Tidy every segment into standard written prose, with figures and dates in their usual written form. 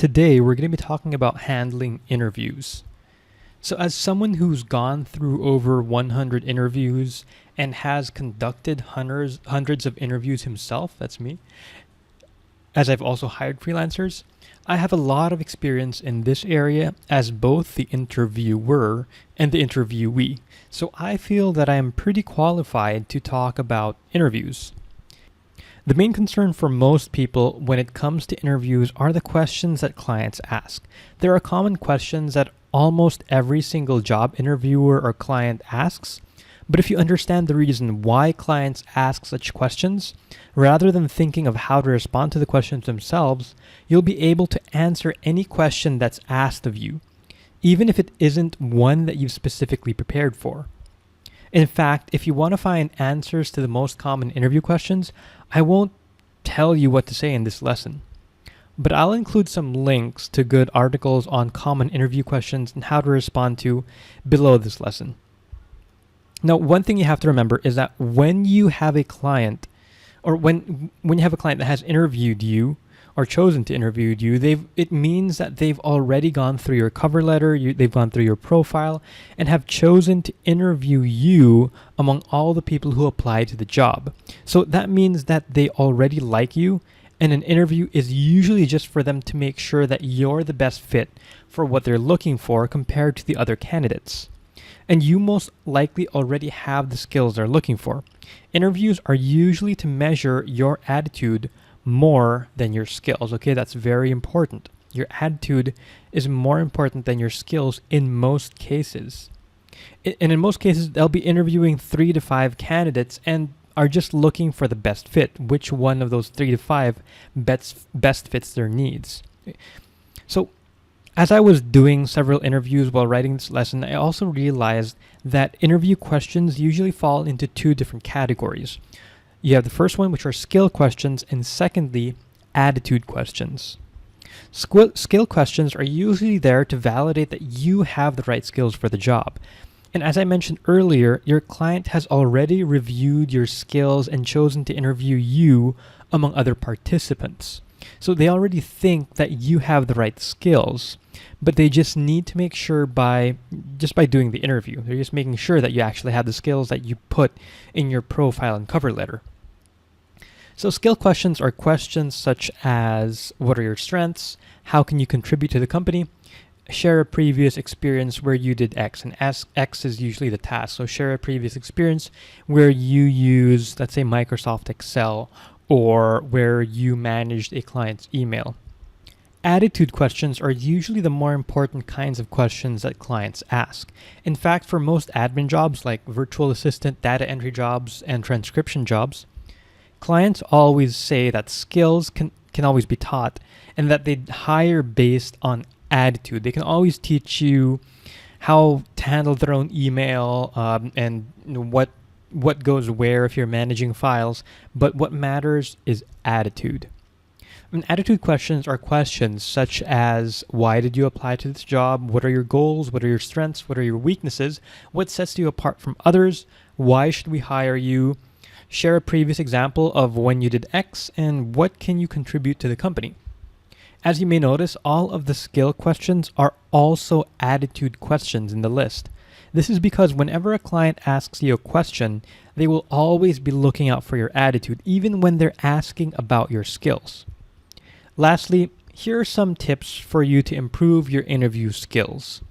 Today, we're going to be talking about handling interviews. So, as someone who's gone through over 100 interviews and has conducted hundreds of interviews himself, that's me, as I've also hired freelancers, I have a lot of experience in this area as both the interviewer and the interviewee. So, I feel that I am pretty qualified to talk about interviews. The main concern for most people when it comes to interviews are the questions that clients ask. There are common questions that almost every single job interviewer or client asks, but if you understand the reason why clients ask such questions, rather than thinking of how to respond to the questions themselves, you'll be able to answer any question that's asked of you, even if it isn't one that you've specifically prepared for. In fact, if you want to find answers to the most common interview questions, I won't tell you what to say in this lesson. But I'll include some links to good articles on common interview questions and how to respond to below this lesson. Now, one thing you have to remember is that when you have a client, or when you have a client that has interviewed you, or chosen to interview you, it means that they've already gone through your cover letter, they've gone through your profile, and have chosen to interview you among all the people who applied to the job. So that means that they already like you, and an interview is usually just for them to make sure that you're the best fit for what they're looking for compared to the other candidates. And you most likely already have the skills they're looking for. Interviews are usually to measure your attitude more than your skills. Okay, that's very important. Your attitude is more important than your skills in most cases. And in most cases, they'll be interviewing 3 to 5 candidates and are just looking for the best fit. Which one of those 3 to 5 best fits their needs? So, as I was doing several interviews while writing this lesson, I also realized that interview questions usually fall into 2 different categories. You have the first one, which are skill questions, and secondly, attitude questions. Skill questions are usually there to validate that you have the right skills for the job. And as I mentioned earlier, your client has already reviewed your skills and chosen to interview you among other participants. So they already think that you have the right skills, but they just need to make sure by doing the interview. They're just making sure that you actually have the skills that you put in your profile and cover letter. So skill questions are questions such as, what are your strengths? How can you contribute to the company? Share a previous experience where you did X, and X is usually the task. So share a previous experience where you use, let's say, Microsoft Excel, or where you managed a client's email. Attitude questions are usually the more important kinds of questions that clients ask. In fact, for most admin jobs like virtual assistant, data entry jobs, and transcription jobs, clients always say that skills can always be taught and that they hire based on attitude. They can always teach you how to handle their own email and what goes where if you're managing files, but what matters is attitude. And attitude questions are questions such as, why did you apply to this job? What are your goals? What are your strengths? What are your weaknesses? What sets you apart from others? Why should we hire you? Share a previous example of when you did X, and what can you contribute to the company? As you may notice, all of the skill questions are also attitude questions in the list. This is because whenever a client asks you a question, they will always be looking out for your attitude, even when they're asking about your skills. Lastly, here are some tips for you to improve your interview skills.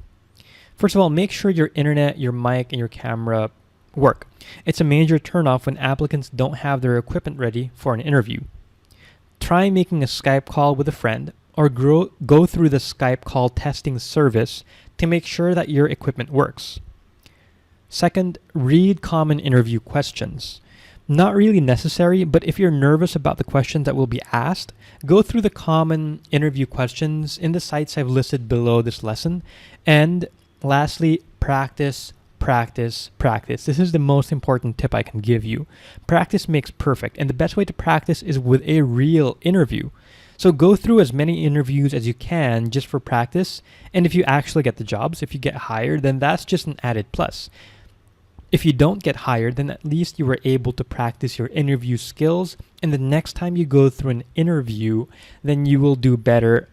First of all, make sure your internet, your mic, and your camera work. It's a major turnoff when applicants don't have their equipment ready for an interview. Try making a Skype call with a friend, or go through the Skype call testing service to make sure that your equipment works. Second, read common interview questions. Not really necessary, but if you're nervous about the questions that will be asked, go through the common interview questions in the sites I've listed below this lesson. And lastly, practice. This is the most important tip I can give you. Practice makes perfect, and the best way to practice is with a real interview. So go through as many interviews as you can just for practice, and if you actually get the jobs, if you get hired, then that's just an added plus. If you don't get hired, then at least you were able to practice your interview skills, and the next time you go through an interview, then you will do better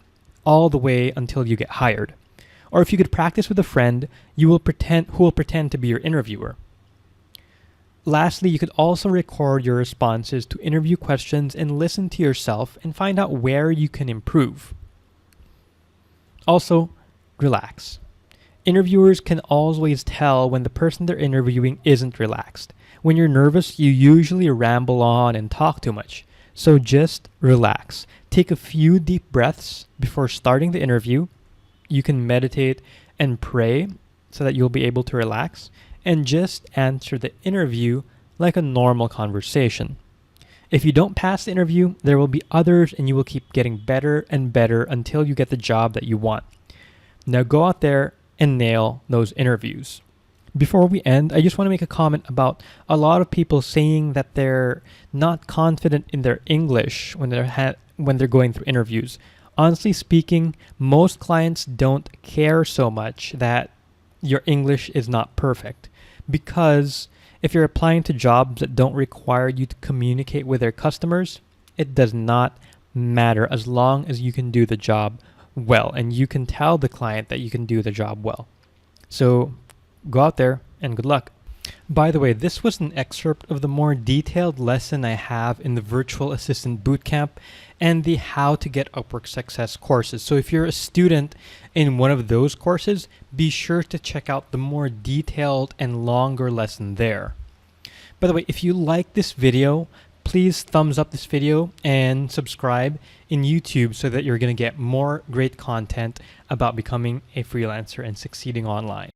all the way until you get hired. Or if you could practice with a friend, who will pretend to be your interviewer. Lastly, you could also record your responses to interview questions and listen to yourself and find out where you can improve. Also, relax. Interviewers can always tell when the person they're interviewing isn't relaxed. When you're nervous, you usually ramble on and talk too much. So just relax. Take a few deep breaths before starting the interview. You can meditate and pray so that you'll be able to relax, and just answer the interview like a normal conversation. If you don't pass the interview, there will be others and you will keep getting better and better until you get the job that you want. Now go out there and nail those interviews. Before we end, I just want to make a comment about a lot of people saying that they're not confident in their English when they're going through interviews. Honestly speaking, most clients don't care so much that your English is not perfect, because if you're applying to jobs that don't require you to communicate with their customers, it does not matter as long as you can do the job well and you can tell the client that you can do the job well. So go out there and good luck. By the way, this was an excerpt of the more detailed lesson I have in the Virtual Assistant Bootcamp and the How to Get Upwork Success courses. So if you're a student in one of those courses, be sure to check out the more detailed and longer lesson there. By the way, if you like this video, please thumbs up this video and subscribe in YouTube so that you're going to get more great content about becoming a freelancer and succeeding online.